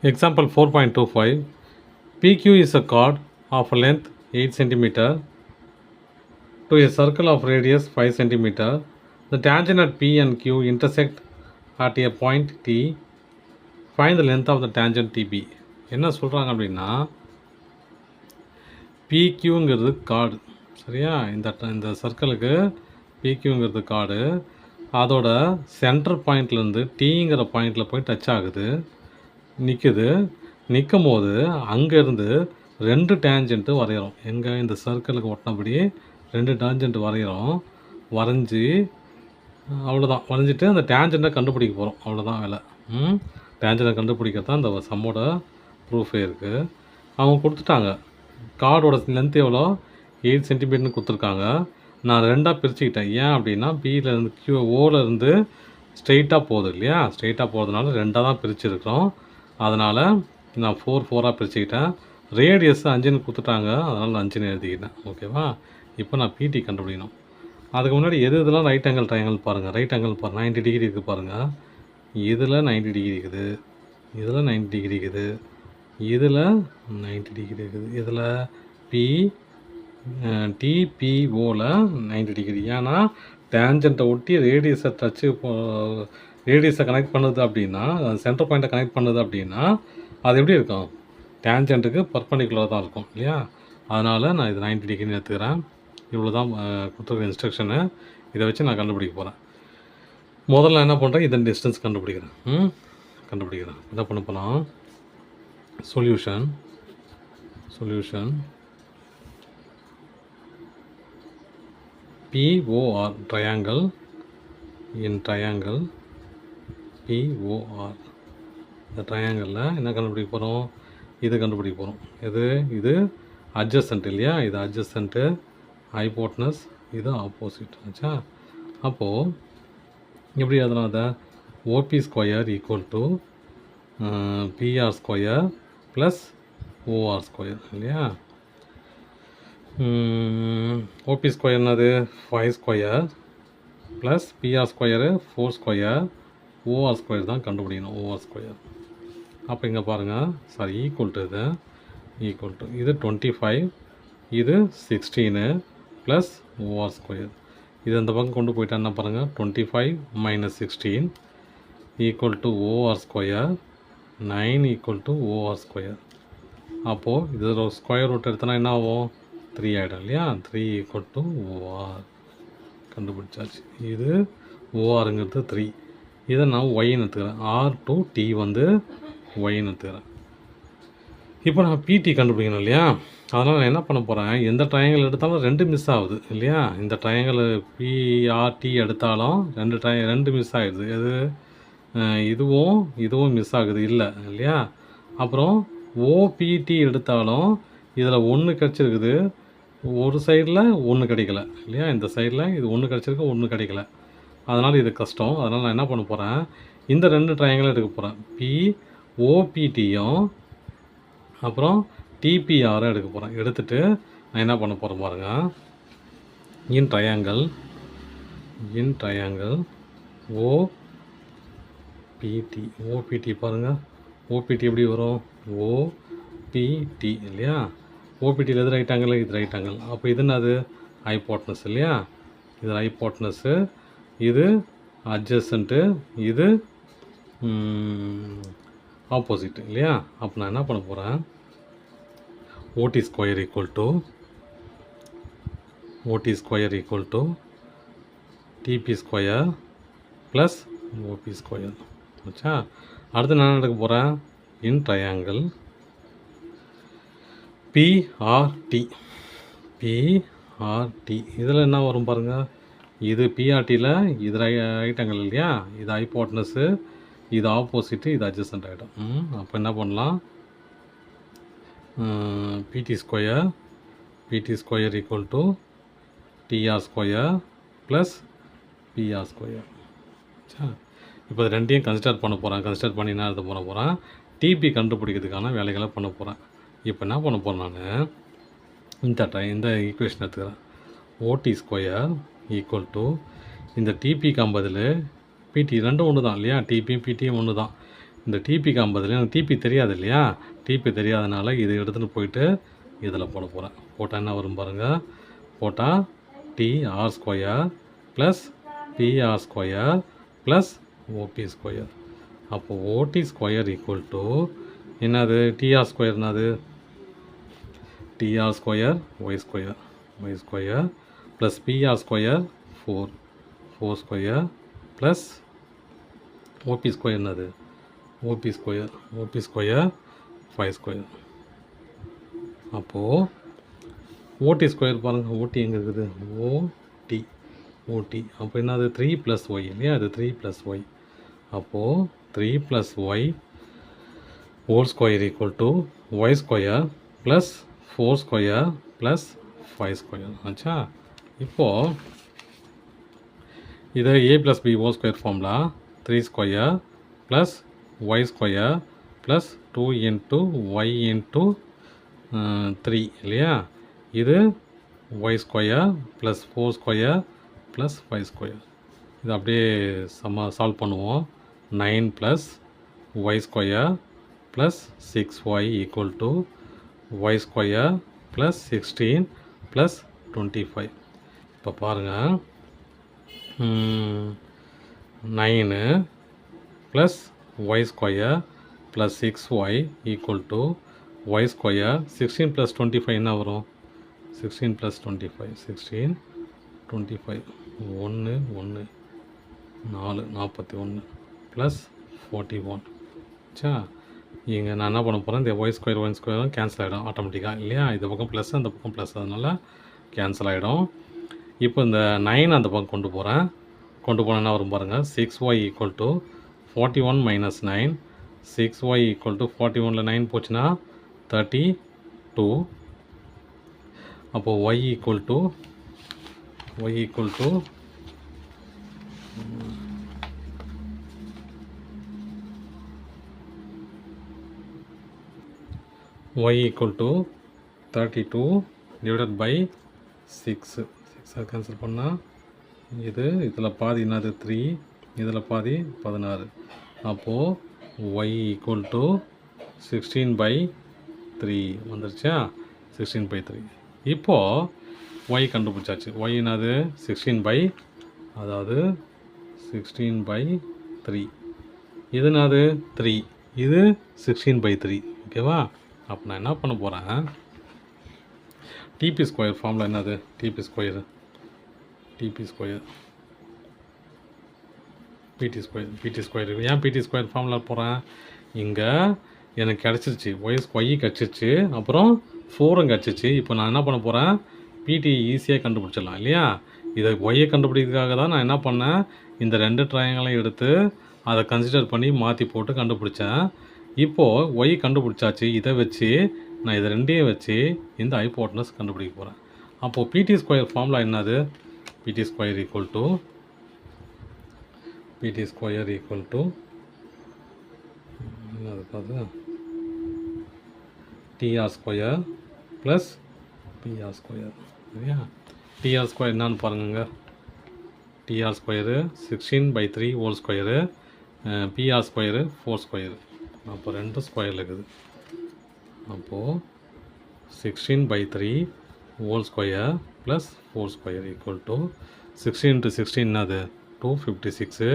Example 4.25. PQ is a chord of length 8 cm to a circle of radius 5 cm. The tangent at P and Q intersect at a point T. Find the length of the tangent TB. என்ன சொல்கிறாங்க அப்படின்னா PQங்கிறது card, சரியா? இந்த சர்க்கிளுக்கு PQங்கிறது card, அதோட centre பாயிண்ட்லேருந்து டீங்கிற பாயிண்டில் போய் touch ஆகுது, நிற்கும் போது அங்கேருந்து 2 டேஞ்சண்ட்டு வரைகிறோம். எங்கே? இந்த சர்க்கிளுக்கு ஒட்டினபடி 2 டேஞ்சண்ட் வரைகிறோம். அவ்வளோதான். வரைஞ்சிட்டு அந்த டேஞ்சண்ட்டை கண்டுபிடிக்க போகிறோம். அவ்வளோதான் வேலை. டேஞ்சண்ட்டை கண்டுபிடிக்கிறது தான் இந்த சம்மோட ப்ரூஃபே இருக்குது. அவங்க கொடுத்துட்டாங்க. கார்டோட லென்த் எவ்வளோ? 8 சென்டிமீட்டர்னு கொடுத்துருக்காங்க. நான் 2ஆக பிரிச்சுக்கிட்டேன். ஏன் அப்படின்னா பியிலேருந்து ஓலேருந்து ஸ்ட்ரெயிட்டாக போகுது இல்லையா? ஸ்ட்ரெயிட்டாக போகிறதுனால 2ஆக தான் பிரிச்சுருக்கிறோம். அதனால் நான் 4ஆக பிரிச்சுக்கிட்டேன். ரேடியஸ் 5ன்னு கொடுத்துட்டாங்க, அதனால் 5ன்னு எழுதிக்கிட்டேன். ஓகேவா? இப்போ நான் பிடி கண்டுபிடிக்கணும். அதுக்கு முன்னாடி இதெல்லாம் ரைட் ஆங்கிள் ட்ரையாங்கிள் பாருங்கள். ரைட் ஆங்கிள் பாருங்கள், 90 டிகிரி இருக்குது பாருங்கள். இதில் 90 டிகிரி இருக்குது, இதில் 90 டிகிரி இருக்குது, இதில் 90 டிகிரி இருக்குது, இதில் டிபிஓவில் 90 டிகிரி. ஏன்னா டேஞ்சண்ட்டை ஒட்டி ரேடியஸை கனெக்ட் பண்ணுது அப்படின்னா, சென்டர் பாயிண்ட்டை கனெக்ட் பண்ணுது அப்படின்னா அது எப்படி இருக்கும்? டேஞ்சண்ட்டுக்கு பர்பண்டிகுலராக தான் இருக்கும் இல்லையா? அதனால் நான் இது 90 டிகிரின்னு எடுத்துக்கிறேன். இவ்வளோ தான் கொடுத்துருக்க இன்ஸ்ட்ரக்ஷனு. இதை வச்சு நான் கண்டுபிடிக்க போகிறேன். முதல்ல என்ன பண்ணுறேன்? இதன் டிஸ்டன்ஸ் கண்டுபிடிக்கிறேன். என்ன பண்ண போனால் சொல்யூஷன் POR ட்ரையாங்கிள் POR. இந்த ட்ரையாங்கிளில் என்ன கண்டுபிடிக்க போகிறோம்? இது கண்டுபிடிக்க போகிறோம். இது அட்ஜசன்ட் இல்லையா? இது அட்ஜசன்ட்டு, ஹைபோட்னஸ், இது ஆப்போசிட் ஆச்சா? அப்போது எப்படி எழுதலாம்? அதை OP square equal to PR square plus OR square இல்லையா? OP ஸ்கொயர் என்னது? 5 square plus PR square 4 square, OR square தான் கண்டுபிடிக்கணும். OR square. அப்போ இங்கே பாருங்கள், சாரி, ஈக்குவல் டு இது 25, இது 16 ப்ளஸ் OR ஸ்கொயர். இது அந்த பக்கம் கொண்டு போயிட்டா என்ன பாருங்கள்? 25 minus 16 equal to OR square, 9 equal to OR square. அப்போது இதில் ஒரு ஸ்கொயர் ரூட் எடுத்தோன்னா என்ன ஆகும்? 3 ஆகிடும் இல்லையா? 3 ஈக்குவல் டு OR கண்டுபிடிச்சாச்சு. இது ORங்கிறது 3. இதை நான் ஒய்ன்னு எடுத்துக்கிறேன். R to T வந்து ஒய்ன்னு எடுத்துக்கிறேன். இப்போ நான் பிடி கண்டுபிடிக்கணும் இல்லையா? அதனால் நான் என்ன பண்ண போகிறேன்? எந்த ட்ரையாங்கிள் எடுத்தாலும் 2 மிஸ் ஆகுது இல்லையா? இந்த ட்ரையாங்கிள் பிஆர்டி எடுத்தாலும் 2 மிஸ் ஆகிடுது. இதுவும் மிஸ் ஆகுது இல்லையா? அப்புறம் ஓபிடி எடுத்தாலும் இதில் 1 கிடச்சிருக்குது, ஒரு சைடில் 1 கிடைக்கல இல்லையா? இந்த சைடில் இது 1 கிடச்சிருக்கு, 1 கிடைக்கல. அதனால் இது கஷ்டம். அதனால் நான் என்ன பண்ண போகிறேன்? இந்த 2 ட்ரையாங்கிளும் எடுக்க போகிறேன். ஓபிடியும் அப்புறம் டிபிஆரும் எடுக்க போகிறேன். எடுத்துகிட்டு நான் என்ன பண்ண போகிறேன் பாருங்கள். இன் ட்ரையாங்கிள் ஓபிடி பாருங்கள். ஓபிடி எப்படி வரும்? ஓபிடி இல்லையா? ஓபிடியில் எது ரைட் ஆங்கிள்? இது ரைட் ஆங்கிள். அப்போ இது என்னது? ஹைபோட்னஸ் இல்லையா? இது ஹைபோட்னஸ்ஸு, இது அட்ஜசன்ட்டு, இது ஆப்போசிட் இல்லையா? அப்போ நான் என்ன பண்ண போகிறேன்? OD square equal to DP square plus OP square ஆச்சா? அடுத்து நான் எடுக்க போகிறேன்? In triangle PRD. இதில் என்ன வரும் பாருங்கள்? இது பிஆர்டியில் இது ரைட் ஆங்கிள் இல்லையா? இது ஹைபோட்னஸ்ஸு, இது ஆப்போசிட்டு, இது அட்ஜசன்ட் ஆகிடும். அப்போ என்ன பண்ணலாம்? PD square equal to DR square plus PR square. இப்போ இது ரெண்டையும் கன்சிடர் பண்ணி என்ன எடுத்து போகிறேன்? டிபி கண்டுபிடிக்கிறதுக்கான வேலைகளை பண்ண போகிறேன். இப்போ என்ன பண்ண போகிறேன்? நான் இந்த ஈக்குவேஷன் எடுத்துக்கிறேன். ஓடி ஸ்கொயர் ஈக்குவல் டு இந்த டிபிக்கு 50, பிடி ரெண்டும் ஒன்று தான் இல்லையா? டிபியும் பிடியும் ஒன்று தான். இந்த டிபிக்கு 50 எனக்கு டிபி தெரியாது இல்லையா, டிபி தெரியாதனால இதை எடுத்துகிட்டு போயிட்டு இதில் போட போகிறேன். போட்டால் என்ன வரும் பாருங்கள், போட்டால் DR square plus PR square plus OP square. அப்போது ஓடி ஸ்கொயர் ஈக்குவல் டு என்னது, டிஆர் ஸ்கொயர் என்னது, DR square Y square plus PR square 4 square plus OP square என்னது, ஓபி ஸ்கொயர் 5 ஸ்கொயர். அப்போது ஓடி ஸ்கொயர் பாருங்கள், ஓடி எங்கே இருக்குது, ஓடி அப்போ என்னது 3 + ஒய் இல்லையா, அது 3 + ஒய். அப்போது 3 + Y whole square equal to Y square plus 4 square plus 5 square ஆச்சா. இப்போது இதை a + b whole square formula 3 square plus Y square plus 2 × Y × 3 இல்லையா, இது Y square plus 4 square plus 5 square. இது அப்படியே சால்வ் பண்ணுவோம். 9 + Y square plus 6y equal to Y square plus 16 ப்ளஸ் 25. இப்போ பாருங்கள், 9 plus Y square plus 6y equal to Y square 16 + 25 என்ன வரும், 16 + 25 16 25 1 1 4 41 ப்ளஸ் 41 சா. இங்கே நான் என்ன பண்ண போகிறேன், இந்த ஒய் ஸ்கொயரும் கேன்சல் ஆகிடும் ஆட்டோமேட்டிக்காக இல்லையா, இந்த பக்கம் ப்ளஸ் அந்த பக்கம் ப்ளஸ், அதனால் கேன்சல் ஆகிடும். இப்போ இந்த 9 அந்த பக்கம் கொண்டு போனால் என்ன வரும் பாருங்கள், 6y equal to 41 - 9 6y equal to 41ல் 9 போச்சுன்னா 32. அப்போது y equal to y equal to y equal to 32 divided by 6 cancel பண்ணால் இதில் பாதி என்னது 3, இதில் பாதி 16. அப்போது y ஈக்குவல் டு 16/3 வந்துருச்சா, 16/3. இப்போது y கண்டுபிடிச்சாச்சு. y என்னது 16/3, இது என்னது 3, இது 16/3 ஓகேவா. அப்போ நான் என்ன பண்ண போகிறேன், டிபி ஸ்கொயர் ஃபார்முலா என்னது, டிபி ஸ்கொயர் பிடி ஸ்கொயர். ஏன் பிடி ஸ்கொயர் ஃபார்முலா போகிறேன், இங்கே எனக்கு கிடச்சிருச்சு ஒய் கிடச்சிருச்சு, அப்புறம் 4ம் கிடச்சிச்சு. இப்போ நான் என்ன பண்ண போகிறேன், பிடி ஈஸியாக கண்டுபிடிச்சிடலாம் இல்லையா. இதை ஒய்யை கண்டுபிடிக்கிறதுக்காக தான் நான் என்ன பண்ணேன், இந்த 2 ட்ரையாங்களையும் எடுத்து அதை கன்சிடர் பண்ணி மாற்றி போட்டு கண்டுபிடிச்சேன். இப்போது ஒய் கண்டுபிடிச்சாச்சு, இதை வச்சு நான் இதை ரெண்டையும் வச்சு இந்த ஹைபோட்டனஸ் கண்டுபிடிக்க போகிறேன். அப்போது பிடி ஸ்கொயர் ஃபார்முலா என்னது, பிடி ஸ்கொயர் ஈக்குவல் டு என்னது பார்த்து DR square plus PR square சரியா. டிஆர் ஸ்கொயர் என்னான்னு பாருங்க, DR square 16/3 whole square, PR square 4 square. அப்போ 2 ஸ்கொயரில் இருக்குது. அப்போது 16/3 whole square plus 4 square equal to 16 × 16 என்னது 256,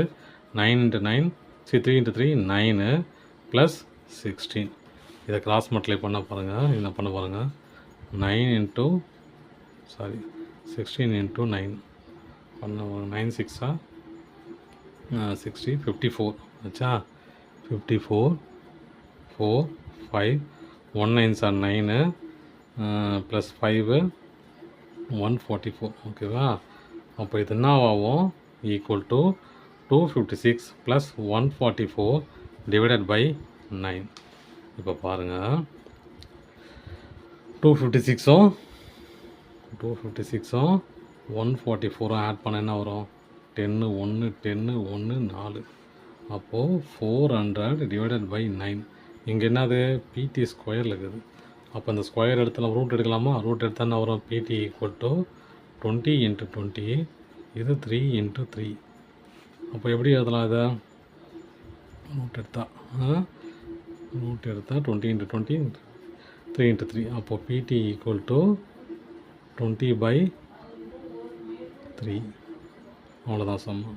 9 × 9 3 × 3 9 ப்ளஸ் 16. இதை கிராஸ் மல்டிப்ளை பண்ண பாருங்கள், என்ன பண்ண பாருங்கள், 16 × 9 பண்ண 9 6 60 54 ஆச்சா. 54 4 5 1 9s 9 ப்ளஸ் 5 144 ஓகேவா. அப்போ இது என்ன ஆகும், equal to 256 plus 144 divided by 9. இப்போ பாருங்கள், 256ம் 144ம் ஆட் பண்ண என்ன வரும், 10 1 10 1 4. அப்போது 400 டிவைடட் பை 9. இங்கே என்னது பிடி ஸ்கொயரில் இருக்குது. அப்போ இந்த ஸ்கொயர் எடுத்து நம்ம ரூட் எடுக்கலாமா, ரூட் எடுத்தால் என்ன வரும், பிடி ஈக்குவல் டு 20 × 20, இது 3 × 3. அப்போ எப்படி எழுதலாம் இதை, ரூட் எடுத்தால் ரூட் எடுத்தால் 20 × 20 3 × 3. அப்போது பிடி ஈக்குவல் டு 20/3. அவ்வளோதான் சம்மு.